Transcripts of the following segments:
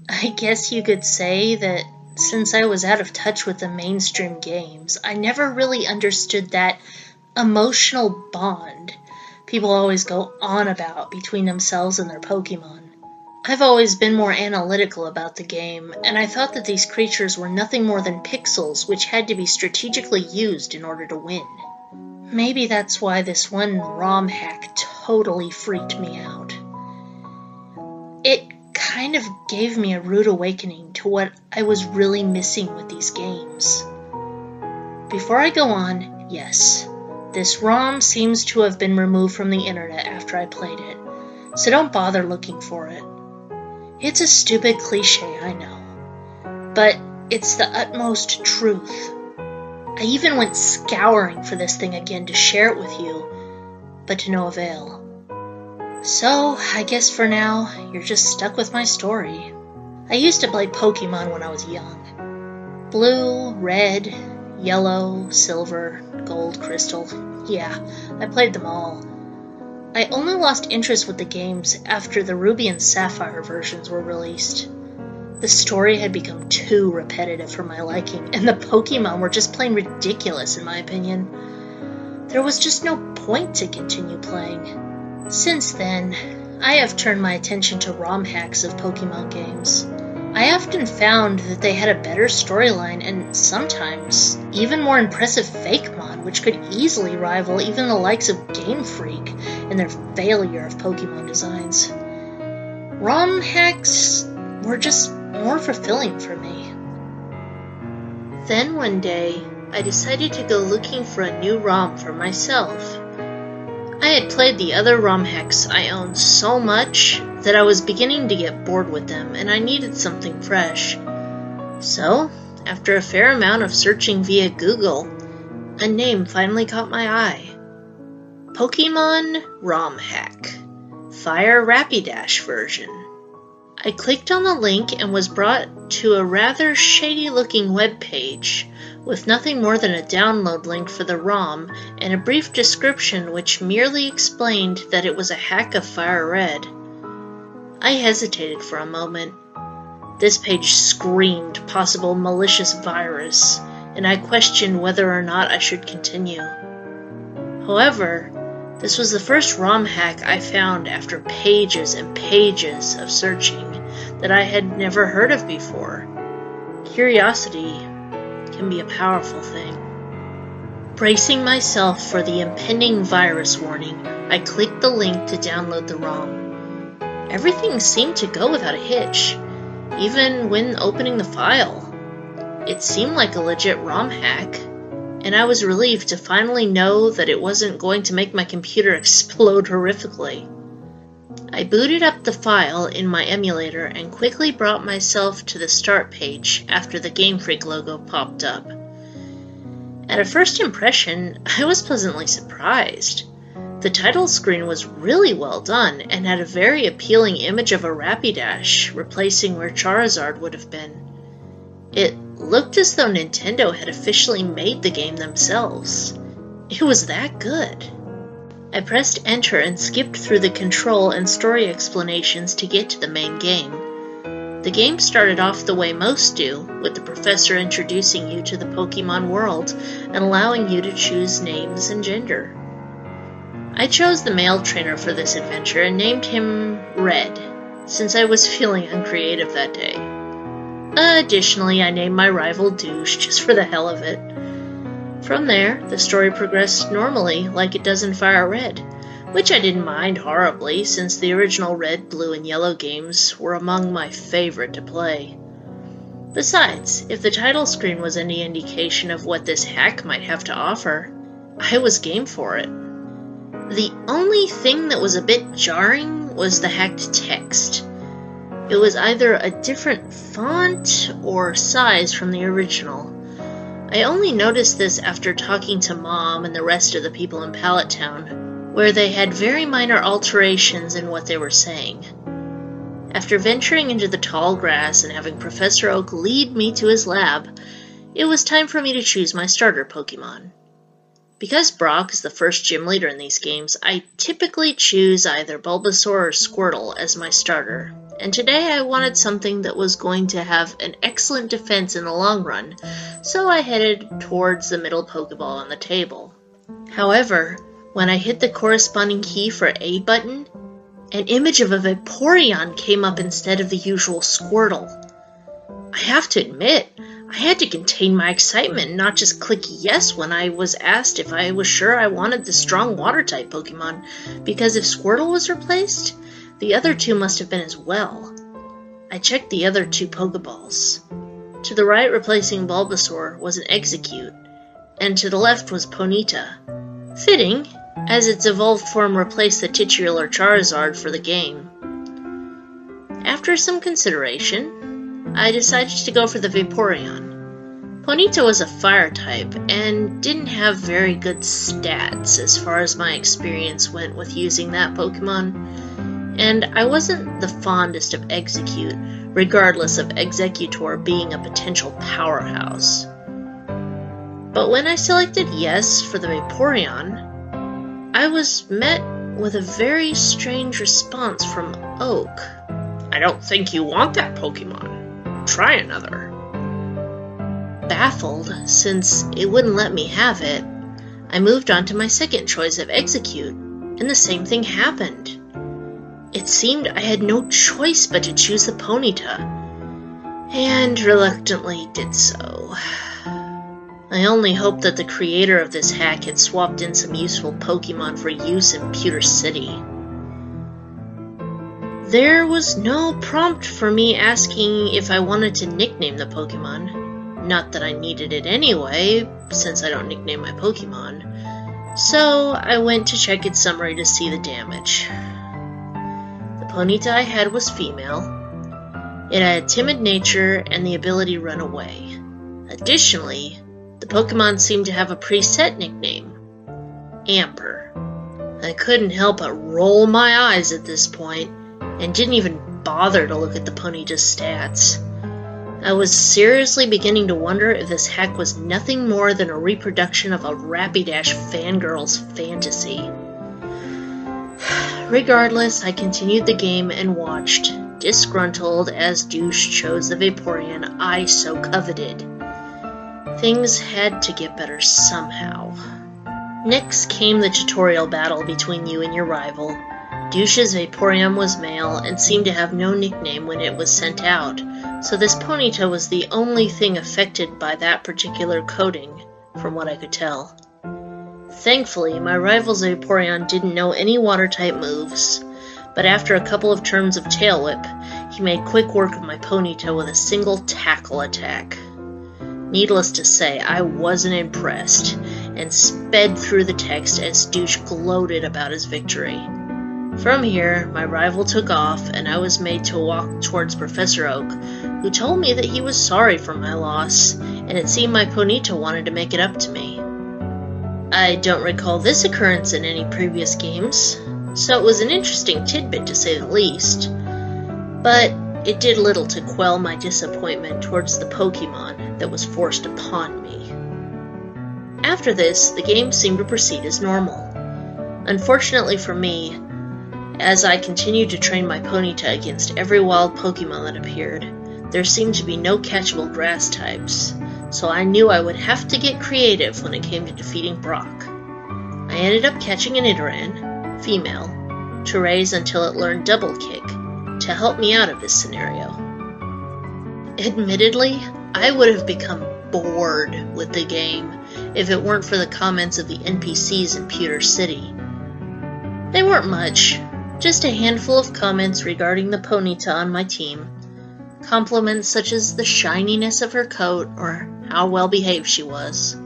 I guess you could say that since I was out of touch with the mainstream games, I never really understood that emotional bond people always go on about between themselves and their Pokemon. I've always been more analytical about the game, and I thought that these creatures were nothing more than pixels which had to be strategically used in order to win. Maybe that's why this one ROM hack totally freaked me out. It kind of gave me a rude awakening to what I was really missing with these games. Before I go on, yes, this ROM seems to have been removed from the internet after I played it, so don't bother looking for it. It's a stupid cliche, I know, but it's the utmost truth. I even went scouring for this thing again to share it with you, but to no avail. So, I guess for now, you're just stuck with my story. I used to play Pokemon when I was young. Blue, red, yellow, silver, gold, crystal. Yeah, I played them all. I only lost interest with the games after the Ruby and Sapphire versions were released. The story had become too repetitive for my liking, and the Pokemon were just plain ridiculous in my opinion. There was just no point to continue playing. Since then, I have turned my attention to ROM hacks of Pokemon games. I often found that they had a better storyline and sometimes even more impressive fake mod, which could easily rival even the likes of Game Freak in their failure of Pokemon designs. ROM hacks were just more fulfilling for me. Then one day, I decided to go looking for a new ROM for myself. I had played the other ROM hacks I owned so much that I was beginning to get bored with them and I needed something fresh. So, after a fair amount of searching via Google, a name finally caught my eye. Pokemon ROM hack, FireRapidash version. I clicked on the link and was brought to a rather shady-looking web page with nothing more than a download link for the ROM and a brief description which merely explained that it was a hack of Fire Red. I hesitated for a moment. This page screamed possible malicious virus, and I questioned whether or not I should continue. However, this was the first ROM hack I found after pages and pages of searching that I had never heard of before. Curiosity can be a powerful thing. Bracing myself for the impending virus warning, I clicked the link to download the ROM. Everything seemed to go without a hitch, even when opening the file. It seemed like a legit ROM hack, and I was relieved to finally know that it wasn't going to make my computer explode horrifically. I booted up the file in my emulator and quickly brought myself to the start page after the Game Freak logo popped up. At a first impression, I was pleasantly surprised. The title screen was really well done and had a very appealing image of a Rapidash replacing where Charizard would have been. It looked as though Nintendo had officially made the game themselves. It was that good. I pressed enter and skipped through the control and story explanations to get to the main game. The game started off the way most do, with the professor introducing you to the Pokemon world and allowing you to choose names and gender. I chose the male trainer for this adventure and named him Red, since I was feeling uncreative that day. Additionally, I named my rival Douche just for the hell of it. From there, the story progressed normally like it does in Fire Red, which I didn't mind horribly since the original Red, Blue, and Yellow games were among my favorite to play. Besides, if the title screen was any indication of what this hack might have to offer, I was game for it. The only thing that was a bit jarring was the hacked text. It was either a different font or size from the original. I only noticed this after talking to Mom and the rest of the people in Pallet Town, where they had very minor alterations in what they were saying. After venturing into the tall grass and having Professor Oak lead me to his lab, it was time for me to choose my starter Pokemon. Because Brock is the first gym leader in these games, I typically choose either Bulbasaur or Squirtle as my starter, and today I wanted something that was going to have an excellent defense in the long run, so I headed towards the middle Pokeball on the table. However, when I hit the corresponding key for A button, an image of a Vaporeon came up instead of the usual Squirtle. I have to admit, I had to contain my excitement and not just click yes when I was asked if I was sure I wanted the strong Water-type Pokemon, because if Squirtle was replaced, the other two must have been as well. I checked the other two Pokeballs. To the right, replacing Bulbasaur, was an Execute, and to the left was Ponyta. Fitting, as its evolved form replaced the titular Charizard for the game. After some consideration, I decided to go for the Vaporeon. Ponyta was a fire type and didn't have very good stats as far as my experience went with using that Pokemon, and I wasn't the fondest of Execute, regardless of Executor being a potential powerhouse. But when I selected yes for the Vaporeon, I was met with a very strange response from Oak. "I don't think you want that Pokemon. Try another." Baffled, since it wouldn't let me have it, I moved on to my second choice of Execute, and the same thing happened. It seemed I had no choice but to choose the Ponyta, and reluctantly did so. I only hope that the creator of this hack had swapped in some useful Pokemon for use in Pewter City. There was no prompt for me asking if I wanted to nickname the Pokemon. Not that I needed it anyway, since I don't nickname my Pokemon. So I went to check its summary to see the damage. The Ponyta I had was female. It had a timid nature and the ability to run away. Additionally, the Pokemon seemed to have a preset nickname, Amber. I couldn't help but roll my eyes at this point, and didn't even bother to look at the Ponyta's stats. I was seriously beginning to wonder if this hack was nothing more than a reproduction of a Rapidash fangirl's fantasy. Regardless, I continued the game and watched, disgruntled as Douche chose the Vaporeon I so coveted. Things had to get better somehow. Next came the tutorial battle between you and your rival. Douche's Vaporeon was male and seemed to have no nickname when it was sent out, so this Ponyta was the only thing affected by that particular coding, from what I could tell. Thankfully, my rival's Vaporeon didn't know any water-type moves, but after a couple of turns of Tail Whip, he made quick work of my Ponyta with a single tackle attack. Needless to say, I wasn't impressed, and sped through the text as Douche gloated about his victory. From here, my rival took off, and I was made to walk towards Professor Oak, who told me that he was sorry for my loss, and it seemed my Ponyta wanted to make it up to me. I don't recall this occurrence in any previous games, so it was an interesting tidbit to say the least, but it did little to quell my disappointment towards the Pokemon that was forced upon me. After this, the game seemed to proceed as normal. Unfortunately for me, as I continued to train my Ponyta against every wild Pokemon that appeared, there seemed to be no catchable grass types, so I knew I would have to get creative when it came to defeating Brock. I ended up catching an Nidoran, female, to raise until it learned Double Kick, to help me out of this scenario. Admittedly, I would have become bored with the game if it weren't for the comments of the NPCs in Pewter City. They weren't much, just a handful of comments regarding the Ponyta on my team. Compliments such as the shininess of her coat or how well behaved she was.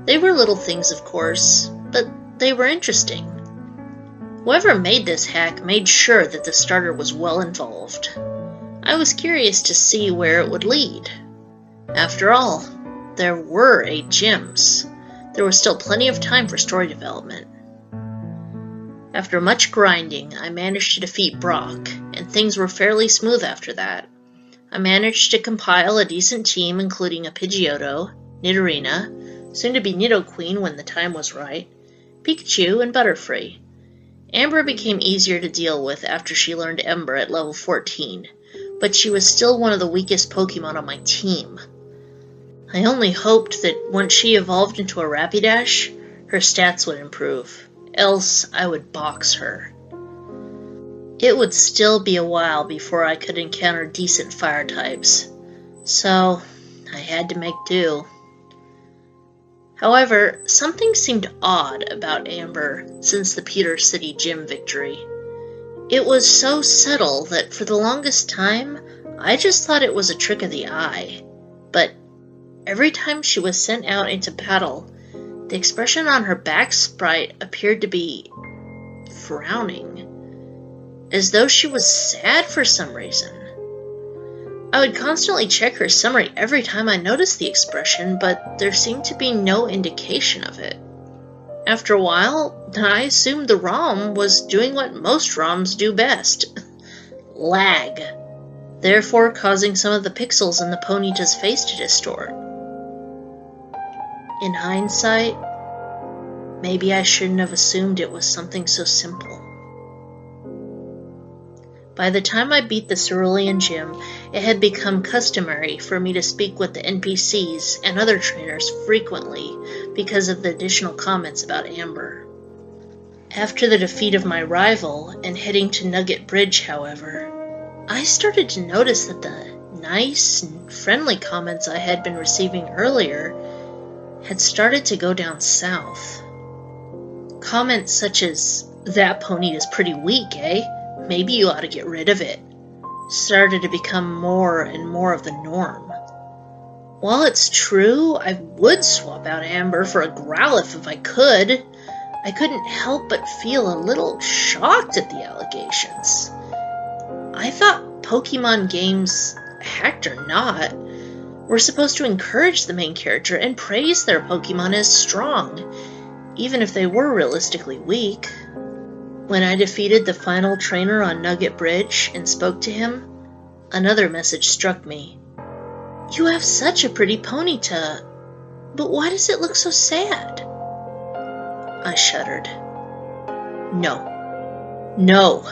They were little things, of course, but they were interesting. Whoever made this hack made sure that the starter was well involved. I was curious to see where it would lead. After all, there were 8 gyms. There was still plenty of time for story development. After much grinding, I managed to defeat Brock, and things were fairly smooth after that. I managed to compile a decent team including a Pidgeotto, Nidorina, soon to be Nidoqueen when the time was right, Pikachu, and Butterfree. Amber became easier to deal with after she learned Ember at level 14, but she was still one of the weakest Pokemon on my team. I only hoped that once she evolved into a Rapidash, her stats would improve, else I would box her. It would still be a while before I could encounter decent fire types, so I had to make do. However, something seemed odd about Amber since the Peter City Gym victory. It was so subtle that for the longest time, I just thought it was a trick of the eye. But every time she was sent out into battle, the expression on her back sprite appeared to be frowning, as though she was sad for some reason. I would constantly check her summary every time I noticed the expression, but there seemed to be no indication of it. After a while, I assumed the ROM was doing what most ROMs do best: lag, therefore causing some of the pixels in the Ponyta's face to distort. In hindsight, maybe I shouldn't have assumed it was something so simple. By the time I beat the Cerulean Gym, it had become customary for me to speak with the NPCs and other trainers frequently because of the additional comments about Amber. After the defeat of my rival and heading to Nugget Bridge, however, I started to notice that the nice and friendly comments I had been receiving earlier had started to go down south. Comments such as, "That pony is pretty weak, eh? Maybe you ought to get rid of it," started to become more and more of the norm. While it's true I would swap out Amber for a Growlithe if I could, I couldn't help but feel a little shocked at the allegations. I thought Pokemon games, hacked or not, were supposed to encourage the main character and praise their Pokemon as strong, even if they were realistically weak. When I defeated the final trainer on Nugget Bridge and spoke to him, another message struck me. "You have such a pretty Ponyta, but why does it look so sad?" I shuddered. No.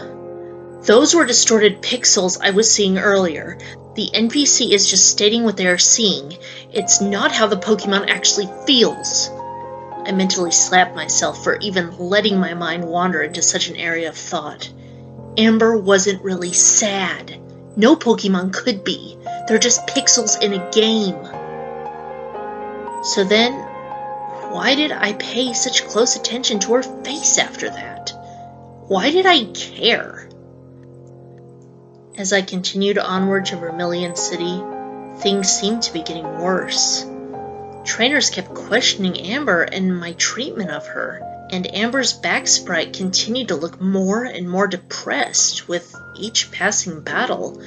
Those were distorted pixels I was seeing earlier. The NPC is just stating what they are seeing. It's not how the Pokemon actually feels. I mentally slapped myself for even letting my mind wander into such an area of thought. Amber wasn't really sad. No Pokemon could be. They're just pixels in a game. So then, why did I pay such close attention to her face after that? Why did I care? As I continued onward to Vermilion City, things seemed to be getting worse. Trainers kept questioning Amber and my treatment of her, and Amber's back sprite continued to look more and more depressed with each passing battle.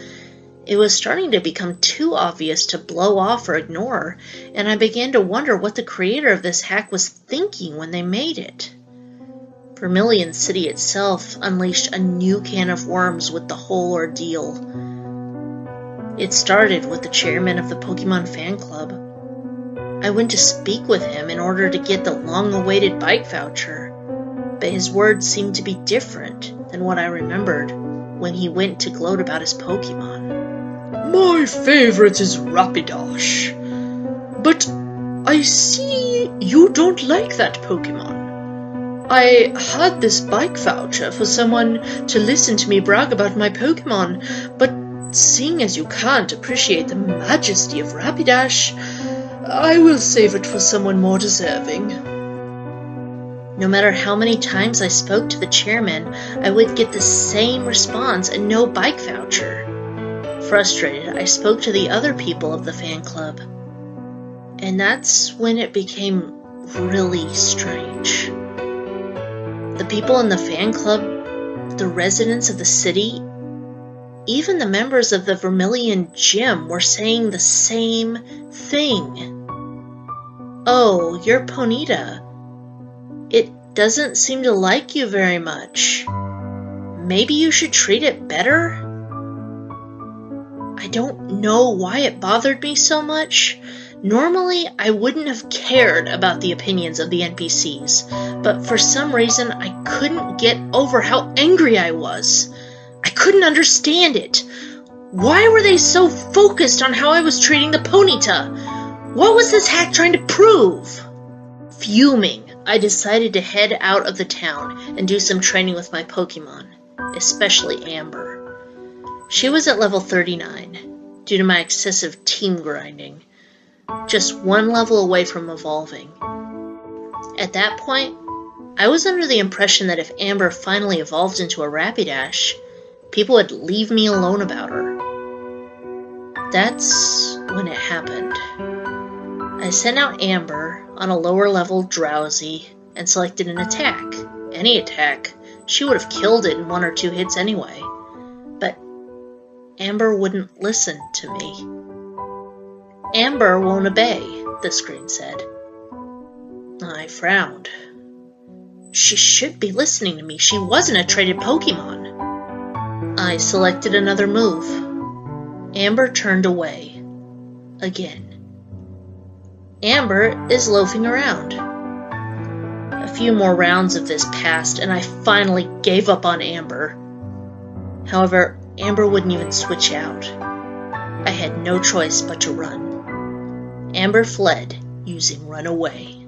It was starting to become too obvious to blow off or ignore, and I began to wonder what the creator of this hack was thinking when they made it. Vermilion City itself unleashed a new can of worms with the whole ordeal. It started with the chairman of the Pokemon fan club. I went to speak with him in order to get the long-awaited bike voucher, but his words seemed to be different than what I remembered when he went to gloat about his Pokemon. "My favorite is Rapidash, but I see you don't like that Pokemon. I had this bike voucher for someone to listen to me brag about my Pokemon, but seeing as you can't appreciate the majesty of Rapidash, I will save it for someone more deserving." No matter how many times I spoke to the chairman, I would get the same response and no bike voucher. Frustrated, I spoke to the other people of the fan club. And that's when it became really strange. The people in the fan club, the residents of the city, even the members of the Vermilion Gym were saying the same thing. "Oh, your Ponyta. It doesn't seem to like you very much. Maybe you should treat it better?" I don't know why it bothered me so much. Normally, I wouldn't have cared about the opinions of the NPCs, but for some reason I couldn't get over how angry I was. I couldn't understand it. Why were they so focused on how I was treating the Ponyta? What was this hack trying to prove? Fuming, I decided to head out of the town and do some training with my Pokemon, especially Amber. She was at level 39, due to my excessive team grinding, just one level away from evolving. At that point, I was under the impression that if Amber finally evolved into a Rapidash, people would leave me alone about her. That's when it happened. I sent out Amber on a lower level Drowsy and selected an attack. Any attack. She would have killed it in 1 or 2 hits anyway. But Amber wouldn't listen to me. Amber won't obey, the screen said. I frowned. She should be listening to me. She wasn't a traded Pokemon. I selected another move. Amber turned away. Again. Amber is loafing around. A few more rounds of this passed, and I finally gave up on Amber. However, Amber wouldn't even switch out. I had no choice but to run. Amber fled, using Run Away.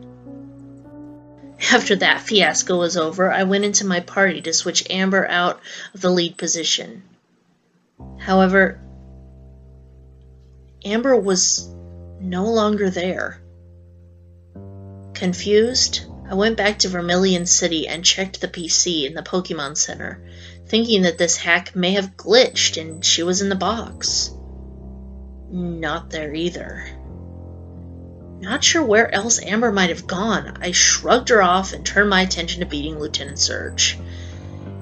After that fiasco was over, I went into my party to switch Amber out of the lead position. However, Amber was no longer there. Confused, I went back to Vermilion City and checked the PC in the Pokemon Center, thinking that this hack may have glitched and she was in the box. Not there either. Not sure where else Amber might have gone, I shrugged her off and turned my attention to beating Lieutenant Surge.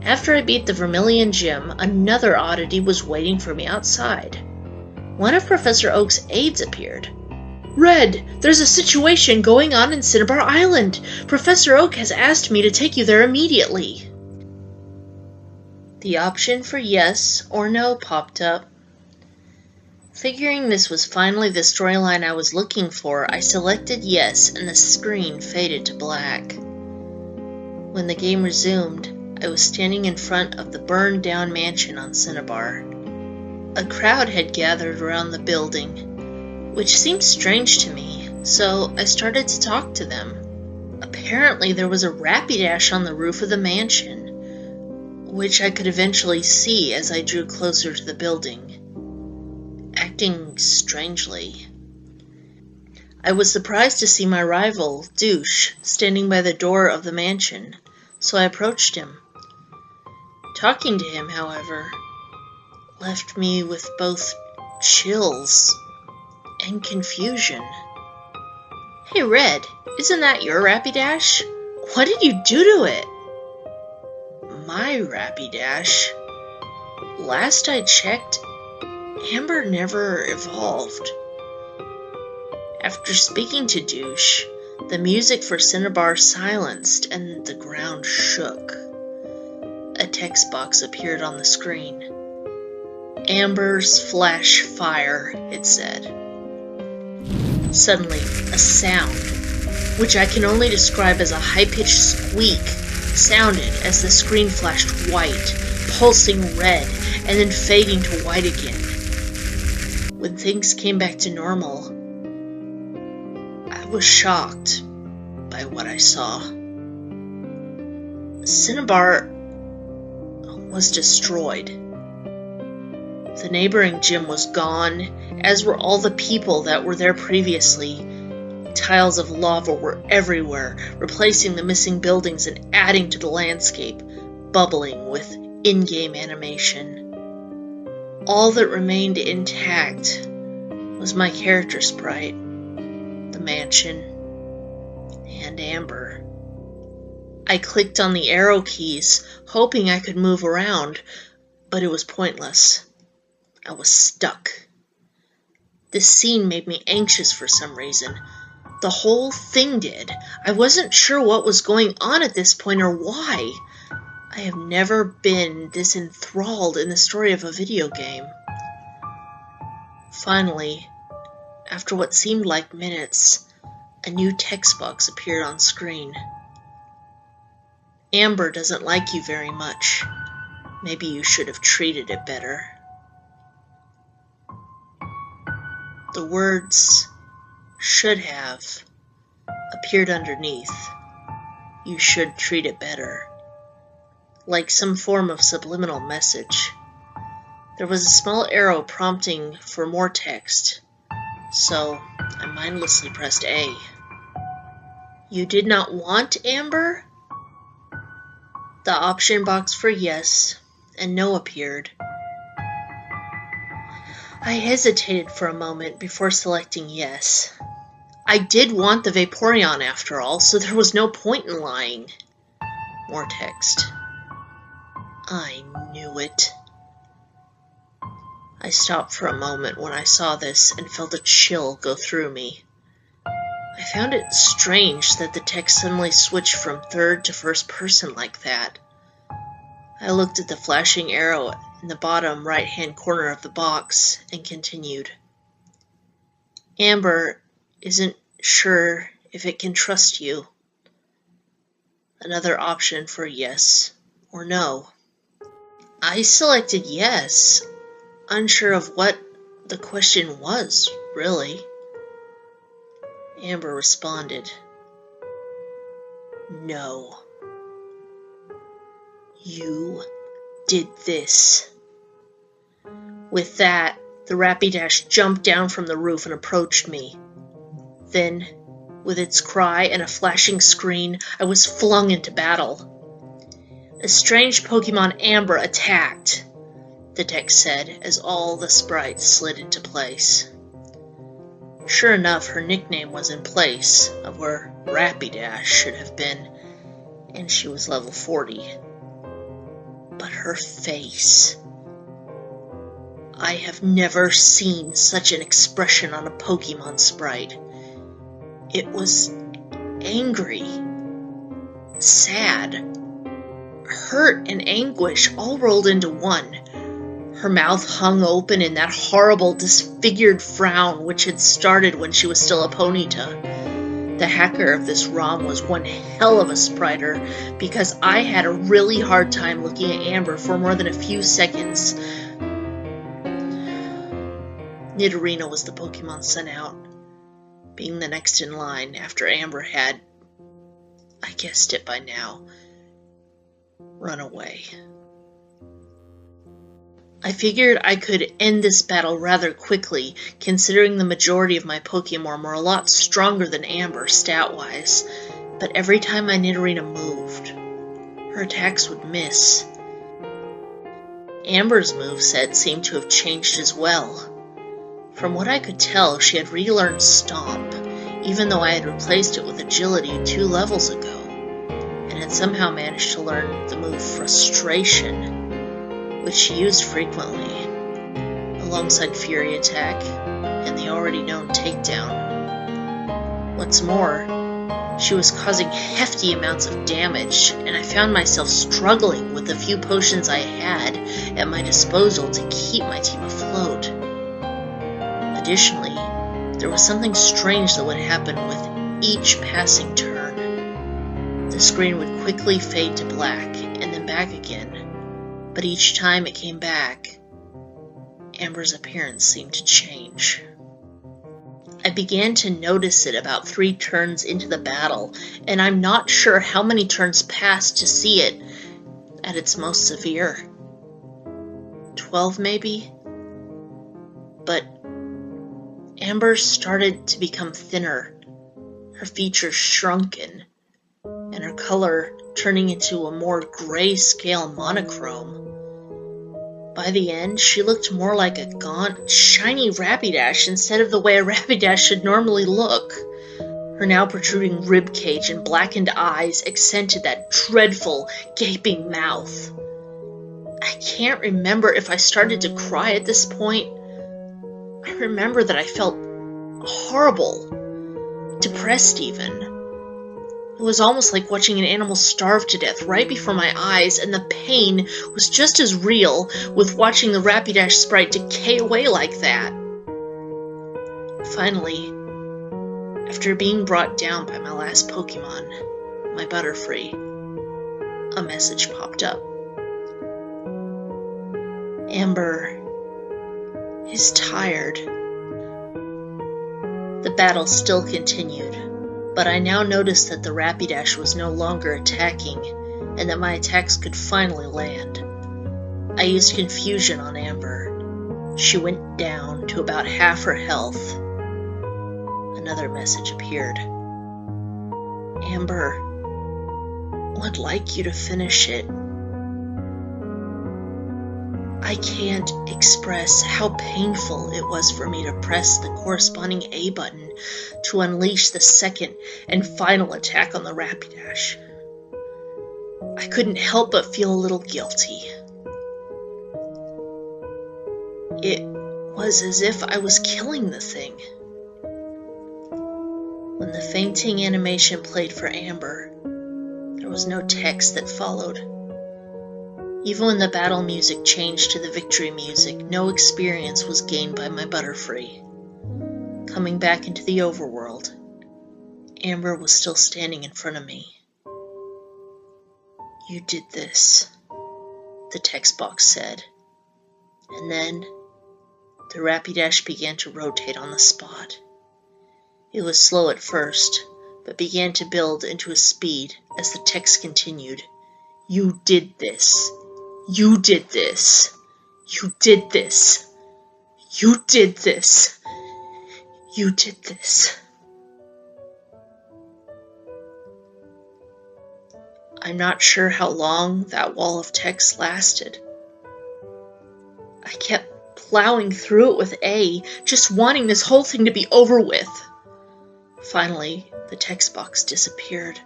After I beat the Vermilion Gym, another oddity was waiting for me outside. One of Professor Oak's aides appeared. Red, there's a situation going on in Cinnabar Island. Professor Oak has asked me to take you there immediately. The option for yes or no popped up. Figuring this was finally the storyline I was looking for, I selected yes and the screen faded to black. When the game resumed, I was standing in front of the burned down mansion on Cinnabar. A crowd had gathered around the building, which seemed strange to me, so I started to talk to them. Apparently there was a Rapidash on the roof of the mansion, which I could eventually see as I drew closer to the building, acting strangely. I was surprised to see my rival, Douche, standing by the door of the mansion, so I approached him. Talking to him, however, left me with both chills and confusion. Hey Red, isn't that your Rapidash? What did you do to it? My Rapidash? Last I checked, Amber never evolved. After speaking to Douche, the music for Cinnabar silenced and the ground shook. A text box appeared on the screen. Amber's flash fire, it said. Suddenly, a sound, which I can only describe as a high-pitched squeak, sounded as the screen flashed white, pulsing red, and then fading to white again. When things came back to normal, I was shocked by what I saw. Cinnabar was destroyed. The neighboring gym was gone, as were all the people that were there previously. Tiles of lava were everywhere, replacing the missing buildings and adding to the landscape, bubbling with in-game animation. All that remained intact was my character sprite, the mansion, and Amber. I clicked on the arrow keys, hoping I could move around, but it was pointless. I was stuck. This scene made me anxious for some reason. The whole thing did. I wasn't sure what was going on at this point or why. I have never been this enthralled in the story of a video game. Finally, after what seemed like minutes, a new text box appeared on screen. Amber doesn't like you very much. Maybe you should have treated it better. The words "should have" appeared underneath. You should treat it better. Like some form of subliminal message. There was a small arrow prompting for more text, so I mindlessly pressed A. You did not want Amber? The option box for yes and no appeared. I hesitated for a moment before selecting yes. I did want the Vaporeon after all, so there was no point in lying. More text. I knew it. I stopped for a moment when I saw this and felt a chill go through me. I found it strange that the text suddenly switched from third to first person like that. I looked at the flashing arrow in the bottom right-hand corner of the box and continued. Amber isn't sure if it can trust you. Another option for yes or no. I selected yes, unsure of what the question was, really. Amber responded, No. You did this. With that, the Rapidash jumped down from the roof and approached me. Then, with its cry and a flashing screen, I was flung into battle. A strange Pokemon Amber attacked, the text said as all the sprites slid into place. Sure enough, her nickname was in place of where Rapidash should have been, and she was level 40. But her face... I have never seen such an expression on a Pokemon sprite. It was angry, sad, hurt, and anguish all rolled into one. Her mouth hung open in that horrible, disfigured frown which had started when she was still a Ponyta. The hacker of this ROM was one hell of a spriter, because I had a really hard time looking at Amber for more than a few seconds. Nidorina was the Pokemon sent out, being the next in line after Amber had, I guessed it by now, run away. I figured I could end this battle rather quickly, considering the majority of my Pokemon were a lot stronger than Amber stat-wise, but every time my Nidorina moved, her attacks would miss. Amber's moveset seemed to have changed as well. From what I could tell, she had relearned Stomp, even though I had replaced it with Agility 2 levels ago, and had somehow managed to learn the move Frustration, which she used frequently, alongside Fury Attack and the already known Takedown. What's more, she was causing hefty amounts of damage, and I found myself struggling with the few potions I had at my disposal to keep my team afloat. Additionally, there was something strange that would happen with each passing turn. The screen would quickly fade to black, and then back again, but each time it came back, Amber's appearance seemed to change. I began to notice it about 3 turns into the battle, and I'm not sure how many turns passed to see it at its most severe. 12 maybe? But Amber started to become thinner, her features shrunken, and her color turning into a more grayscale monochrome. By the end, she looked more like a gaunt, shiny Rapidash instead of the way a Rapidash should normally look. Her now protruding ribcage and blackened eyes accented that dreadful, gaping mouth. I can't remember if I started to cry at this point. I remember that I felt horrible, depressed even. It was almost like watching an animal starve to death right before my eyes, and the pain was just as real with watching the Rapidash sprite decay away like that. Finally, after being brought down by my last Pokemon, my Butterfree, a message popped up. Amber is tired. The battle still continued, but I now noticed that the Rapidash was no longer attacking and that my attacks could finally land. I used Confusion on Amber. She went down to about half her health. Another message appeared. Amber would like you to finish it. I can't express how painful it was for me to press the corresponding A button to unleash the second and final attack on the Rapidash. I couldn't help but feel a little guilty. It was as if I was killing the thing. When the fainting animation played for Amber, there was no text that followed. Even when the battle music changed to the victory music, no experience was gained by my Butterfree. Coming back into the overworld, Amber was still standing in front of me. You did this, the text box said. And then, the Rapidash began to rotate on the spot. It was slow at first, but began to build into a speed as the text continued. You did this. You did this. You did this. You did this. You did this. I'm not sure how long that wall of text lasted. I kept plowing through it with A, just wanting this whole thing to be over with. Finally, the text box disappeared.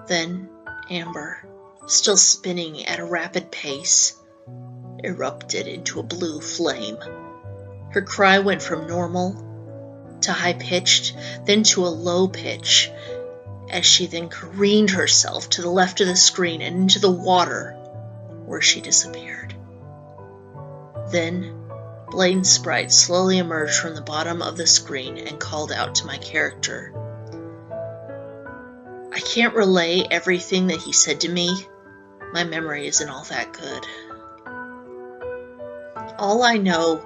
Then, Amber, still spinning at a rapid pace, erupted into a blue flame. Her cry went from normal to high-pitched, then to a low pitch, as she then careened herself to the left of the screen and into the water, where she disappeared. Then, Blaine's sprite slowly emerged from the bottom of the screen and called out to my character. I can't relay everything that he said to me. My memory isn't all that good. All I know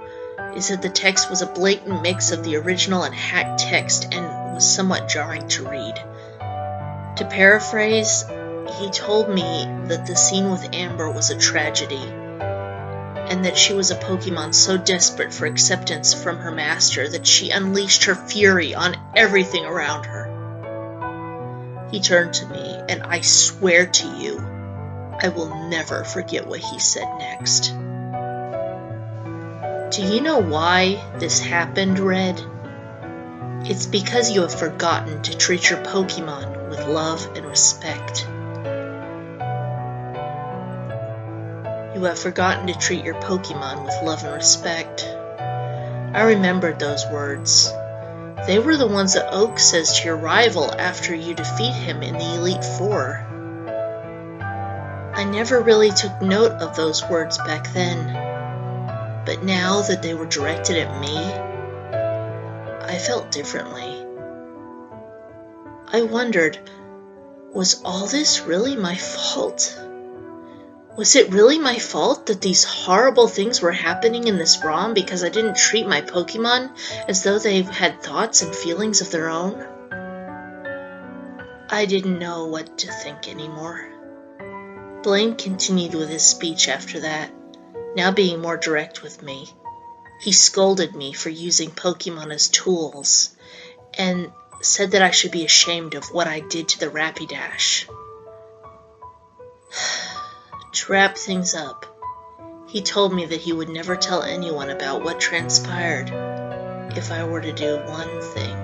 is that the text was a blatant mix of the original and hacked text and was somewhat jarring to read. To paraphrase, he told me that the scene with Amber was a tragedy, and that she was a Pokemon so desperate for acceptance from her master that she unleashed her fury on everything around her. He turned to me, and I swear to you, I will never forget what he said next. Do you know why this happened, Red? It's because you have forgotten to treat your Pokemon with love and respect. You have forgotten to treat your Pokemon with love and respect. I remembered those words. They were the ones that Oak says to your rival after you defeat him in the Elite Four. I never really took note of those words back then, but now that they were directed at me, I felt differently. I wondered, was all this really my fault? Was it really my fault that these horrible things were happening in this ROM because I didn't treat my Pokemon as though they had thoughts and feelings of their own? I didn't know what to think anymore. Blaine continued with his speech after that, now being more direct with me. He scolded me for using Pokemon as tools, and said that I should be ashamed of what I did to the Rapidash. To wrap things up, he told me that he would never tell anyone about what transpired if I were to do one thing: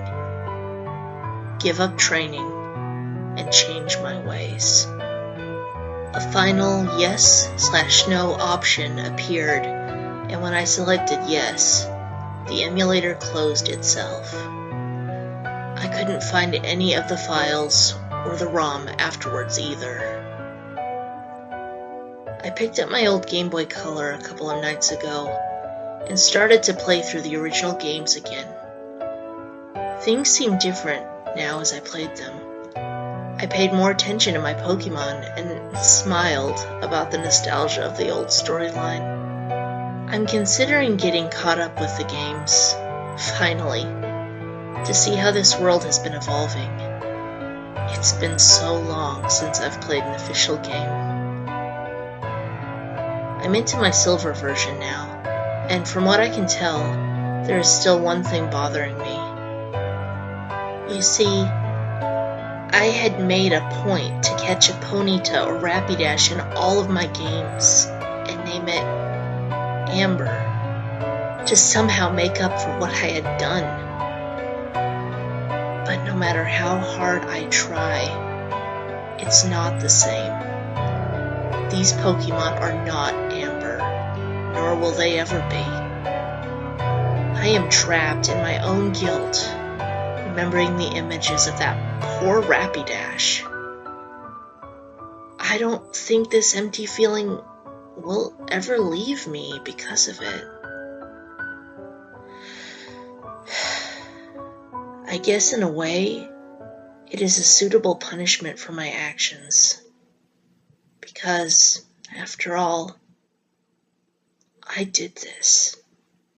give up training and change my ways. A final yes/no option appeared, and when I selected yes, the emulator closed itself. I couldn't find any of the files or the ROM afterwards either. I picked up my old Game Boy Color a couple of nights ago and started to play through the original games again. Things seemed different now as I played them. I paid more attention to my Pokemon and smiled about the nostalgia of the old storyline. I'm considering getting caught up with the games, finally, to see how this world has been evolving. It's been so long since I've played an official game. I'm into my silver version now, and from what I can tell, there is still one thing bothering me. You see, I had made a point to catch a Ponyta or Rapidash in all of my games and name it Amber, to somehow make up for what I had done. But no matter how hard I try, it's not the same. These Pokemon are not Amber, nor will they ever be. I am trapped in my own guilt, remembering the images of that poor Rapidash. I don't think this empty feeling will ever leave me because of it. I guess in a way, it is a suitable punishment for my actions. Because, after all, I did this.